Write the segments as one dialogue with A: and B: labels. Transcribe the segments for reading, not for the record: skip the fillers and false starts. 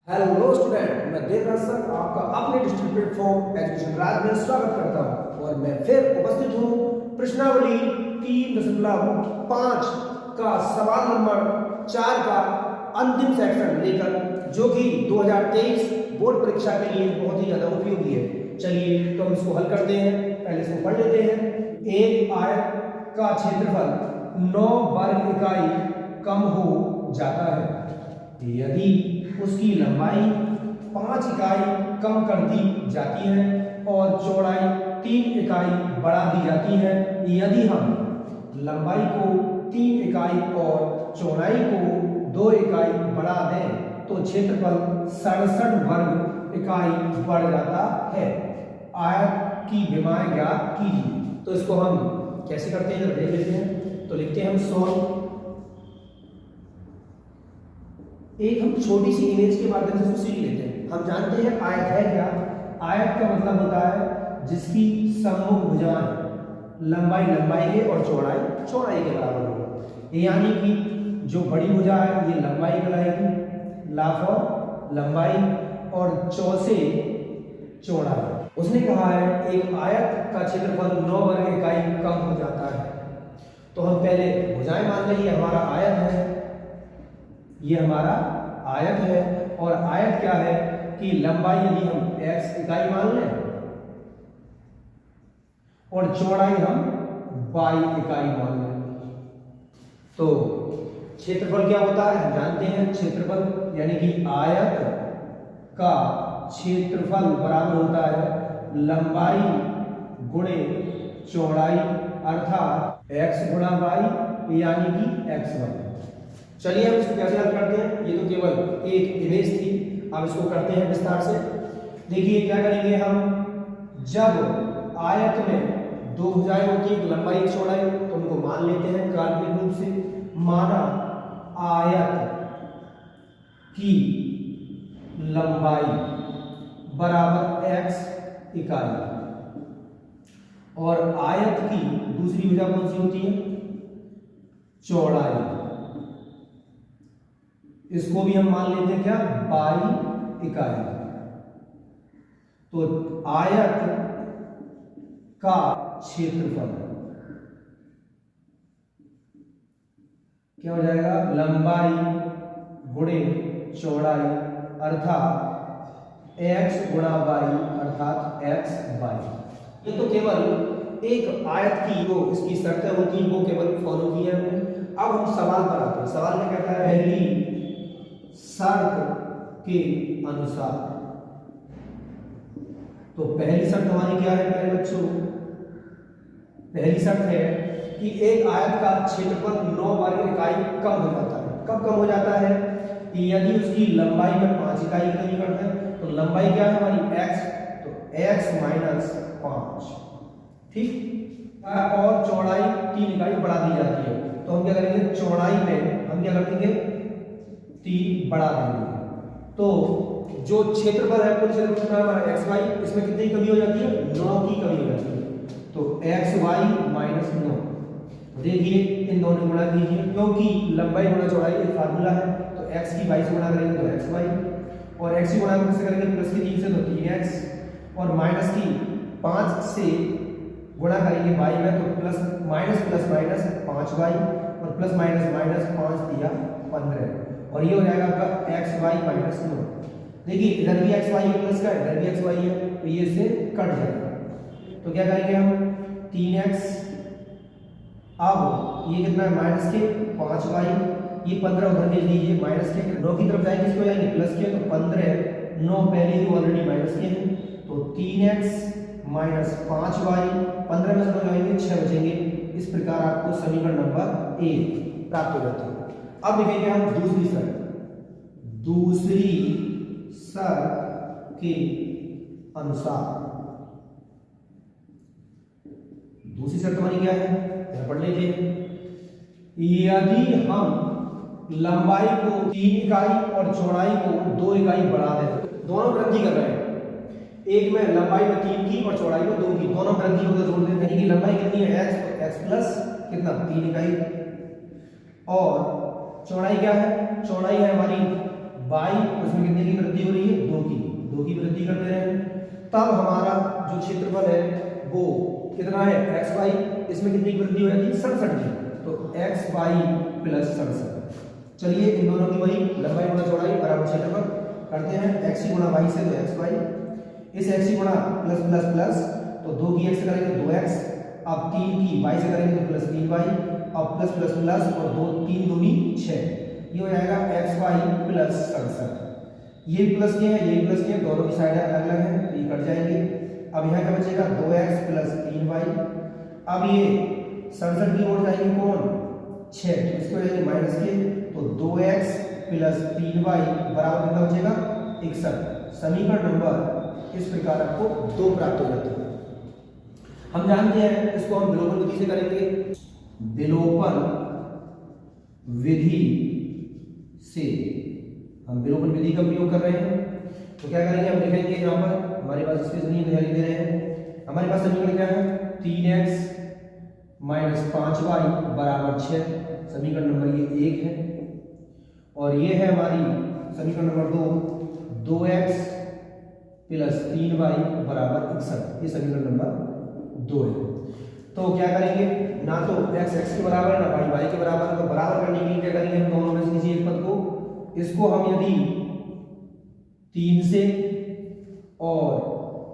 A: Hello student, मैं Devraj sir आपका अपने डिजिटल प्लेटफॉर्म एजुकेशन राज में स्वागत करता हूं और मैं फिर उपस्थित हूं प्रश्नावली 3.5 का सवाल नंबर 4 का अंतिम सेक्शन लेकर, जो कि 2023 बोर्ड परीक्षा के लिए बहुत ही ज्यादा उपयोगी है। चलिए तो हम इसको हल करते हैं। पहले इसको पढ़ लेते हैं। एक आयत का क्षेत्रफल 9 वर्ग इकाई कम हो जाता है यदि उसकी लंबाई 5 इकाई कम कर दी जाती है और चौड़ाई 3 इकाई बढ़ा दी जाती है। यदि हम लंबाई को 3 इकाई और चौड़ाई को 2 इकाई बढ़ा दें तो क्षेत्रफल 67 वर्ग इकाई बढ़ जाता है। आयत की विमाएं ज्ञात कीजिए। तो इसको हम कैसे करते हैं देख लेते हैं। तो लिखते हैं हम सॉल्व। एक हम छोटी सी इमेज के माध्यम से सीख लेते हैं। हम जानते हैं आयत है क्या। आयत का मतलब होता है जिसकी सम्मुख भुजाएं लंबाई के और चौड़ाई के बराबर हो। यानी कि जो बड़ी भुजा है ये लंबाई कहलाएगी, लाफ लंबाई और चौ से चौड़ाई। उसने कहा है एक आयत का क्षेत्रफल 9 वर्ग इकाई कम हो जाता है। तो हम पहले भुजाएं मान लेंगे, हमारा आयत है, ये हमारा आयत है। और आयत क्या है कि लंबाई यदि हम x इकाई मान लें और चौड़ाई हम y इकाई मान लें तो क्षेत्रफल क्या होता है हम जानते हैं। क्षेत्रफल यानी कि आयत का क्षेत्रफल बराबर होता है लंबाई गुणे चौड़ाई, अर्थात x गुणा y यानी कि xy। चलिए हम इसको कैसे हल करते हैं। ये तो केवल एक इमेज थी, अब इसको करते हैं विस्तार से। देखिए क्या करेंगे हम। जब आयत में 2 भुजाएं होती है, लंबाई एक चौड़ाई, तो उनको मान लेते हैं काल्पनिक रूप से। माना आयत की लंबाई बराबर x इकाई और आयत की दूसरी भुजा कौन सी होती है, चौड़ाई। इसको भी हम मान लेते हैं क्या, y इकाई। तो आयत का क्षेत्रफल क्या हो जाएगा, लंबाई गुणे चौड़ाई अर्थात x गुणा y अर्थात xy। ये तो केवल एक आयत की जो इसकी शर्तें होती हैं वो केवल फॉलो की है। अब हम सवाल पर आते हैं। सवाल में कहता है पहली शर्त के अनुसार। तो पहली शर्त हमारी क्या है प्यारे बच्चों, पहली शर्त है कि एक आयत का क्षेत्रफल 9 वर्ग इकाई कम हो जाता है। कब कम हो जाता है कि यदि उसकी लंबाई में 5 इकाई की कमी करते हैं। तो लंबाई क्या है हमारी x, तो x माइनस 5, ठीक। और चौड़ाई 3 इकाई बढ़ा दी जाती है। तो हम क्या करेंगे, चौड़ाई में हम क्या कर देंगे, 3 बढ़ा देंगे। तो जो क्षेत्रफल है कुल क्षेत्रफल हमारा xy, इसमें कितनी कमी हो जाती है, 9 की कमी हो जाती है। तो xy माइनस 9। देखिए इन दोनों गुणा कीजिए, क्योंकि लंबाई गुणा चौड़ाई एक फार्मूला है। तो x की y से गुणा करेंगे तो xy, और x की गुणा कैसे करेंगे, प्लस की 3 से तो 3x, और माइनस की 5 से गुणा करेंगे y में तो प्लस माइनस 5y, और प्लस माइनस 5 दिया 15, और ये हो जाएगा आपका xy माइनस 9। देखिए इधर भी xy है प्लस का, इधर भी xy है, तो ये से कट जाएगा। तो क्या करेंगे हम, 3x, अब ये कितना है माइनस के 5y, ये 15 उधर भेज दीजिए माइनस के, 9 की तरफ जाएंगे इसको जाएंगे प्लस के, तो 15, 9 पहले ही ऑलरेडी माइनस के हैं, तो 3x माइनस 5y, 15 में से जाएंगे 6 बचेंगे। इस प्रकार आपको समीकरण नंबर 1 प्राप्त हो जाता है। अब लिखेंगे हम दूसरी शर्त के अनुसार। दूसरी शर्त हमारी क्या है, पढ़ लीजिए। यदि हम लंबाई को 3 इकाई और चौड़ाई को 2 इकाई बढ़ा दें, दोनों वृद्धि कर रहे हैं। एक में लंबाई में 3 की और चौड़ाई में 2 की, दोनों वृद्धि होकर जोड़ दें। यानी कि लंबाई कितनी है x, तो x प्लस कितना 3 इकाई, और चौड़ाई क्या है, चौड़ाई है हमारी बाई, उसमें कितने की वृद्धि हो रही है, 2 की वृद्धि करते रहे, तब हमारा जो क्षेत्रफल है वो कितना है, एक्स बाई, इसमें कितनी की वृद्धि हो जाती है, 67 की, तो एक्स बाई प्लस 67। चलिए इन दोनों की वही लंबाई गुणा चौड़ाई बराबर क्षेत्रफल करते हैं, एक्स गुणा वाई से तो एक्स बाई, इस एक्स गुणा प्लस प्लस प्लस, तो 2 की एक्स से करेंगे 2x, अब 3 की वाई से करेंगे तो प्लस 3y, अब प्लस प्लस प्लस और 2 3 दूनी 6, ये हो जाएगा एक्स वाई प्लस 67। ये प्लस के हैं, ये प्लस के हैं, दोनों की साइड अलग अलग है तो ये कट जाएंगे। अब यहाँ क्या बचेगा, 2x प्लस 3y, अब ये 67 की ओर जाएंगे कौन, 6, तो इसको जाएंगे माइनस के, तो 2x प्लस 3y बराबर कितना बचेगा, 61। समीकरण नंबर इस प्रकार आपको 2 प्राप्त हो जाता है। हम जानते हैं इसको हम विलोपन विधि से करेंगे, विलोपन विधि से हम विलोपन विधि का प्रयोग कर रहे हैं, तो क्या करेंगे, हम लिखेंगे यहाँ पर, हमारे पास स्पेस नहीं है, ध्यान दे रहे हैं, हमारे पास समीकरण क्या है, 3x माइनस 5y बराबर 6, समीकरण नंबर ये 1 है, और ये है हमारी समीकरण नंबर 2, 2x प्लस 3y बराबर 61, ये समीकरण नंबर 2 है। तो क्या करेंगे, ना तो x x के बराबर है, ना y y के बराबर है, तो बराबर करने के लिए क्या करेंगे, हम दोनों में से किसी एक पद को, इसको हम यदि 3 से और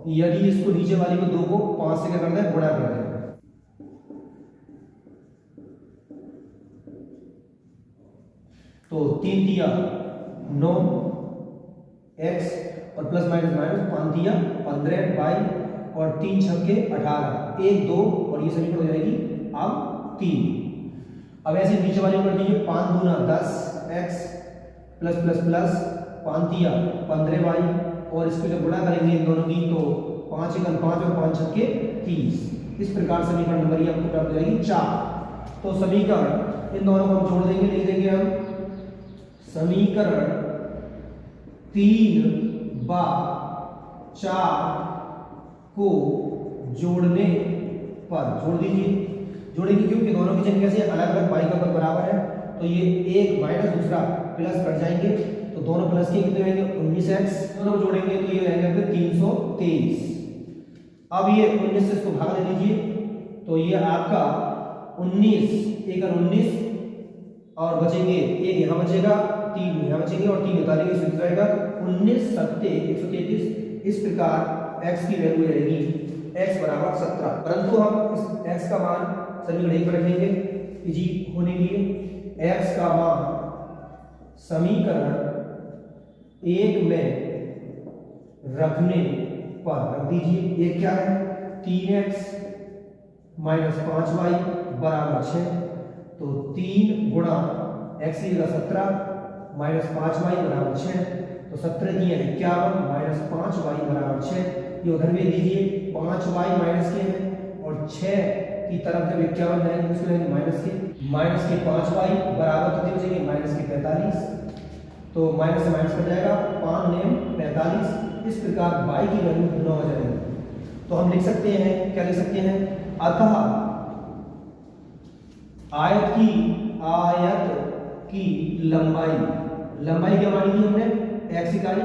A: यदि इसको नीचे वाली को 2 को 5 से क्या करते हैं, गुणा करते हैं, तो 3 दिया 9 x और प्लस माइनस माइनस 5 दिया 15 y और 3 छक्के 18, 1 2 और ये समीकरण हो जाएगी अब 3। अब ऐसे नीचे वाली कर दीजिए, 5 दूना 10 x प्लस प्लस प्लस 5 दिया 15 y और इसको जब गुणा करेंगे इन दोनों की तो 5 एकम 5 और 5 छक्के 30, इस प्रकार समीकरण नंबर ये आपको प्राप्त हो जाएगी 4। तो समीकरण इन दोनों को हम जोड़ देंगे, लिख देंगे हम समीकरण 3 बा 4 को जोड़ने पर, जोड़ दीजिए, जोड़ेंगे क्योंकि दोनों की संख्या से अलग अलग y का पद बराबर है, तो ये एक माइनस दूसरा प्लस कट जाएंगे, तो दोनों प्लस के कितने रहेंगे, 19x, दोनों जोड़ेंगे तो ये रहेंगे फिर 323। अब ये 19 से इसको भाग दे दीजिए, तो ये आपका 19 1 और 19 और बचेंगे, एक यहाँ बचेगा, 3 यहाँ बचेंगे और 3 उतारेंगे, इसमें जाएगा 19 7 133। इस प्रकार x की वैल्यू रहेगी x बराबर 17, परंतु हम इस x का मान समीकरण 1 पर रखेंगे इजी होने के लिए, x का मान समीकरण 1 में रखने पर रख दीजिए, एक क्या है 3x माइनस 5y बराबर 6, तो 3 गुणा x की जगह 17 माइनस 5y बराबर 6, तो 17 दिए 51 माइनस 5y बराबर 6, ये उधर भी लीजिए 5y माइनस के हैं और 6 की तरफ जब 51 जाएंगे उसको लेंगे माइनस के 5y बराबर कितने बचेंगे, माइनस के 45, तो माइनस से माइनस कट जाएगा, 5 नेम 45, इस प्रकार y की वैल्यू 9 हो जाएगी। तो हम लिख सकते हैं, क्या लिख सकते हैं, अतः आयत की लंबाई क्या मानी थी हमने, x इकाई,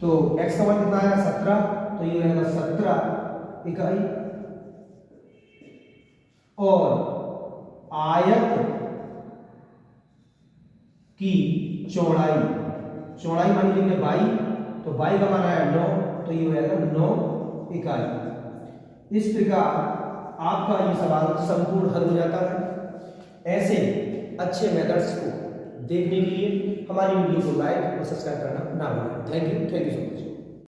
A: तो x का मान कितना आएगा 17, तो ये रहेगा 17 इकाई, और आयत की चौड़ाई मानी थी हमने 22, तो 22 का मान आया 9, तो ये हो जाएगा 9 इकाई। इस प्रकार आपका ये सवाल संपूर्ण हल हो जाता है। ऐसे अच्छे मेथड्स को देखने के लिए हमारी वीडियो को लाइक और सब्सक्राइब करना ना भूलें। Thank you so much.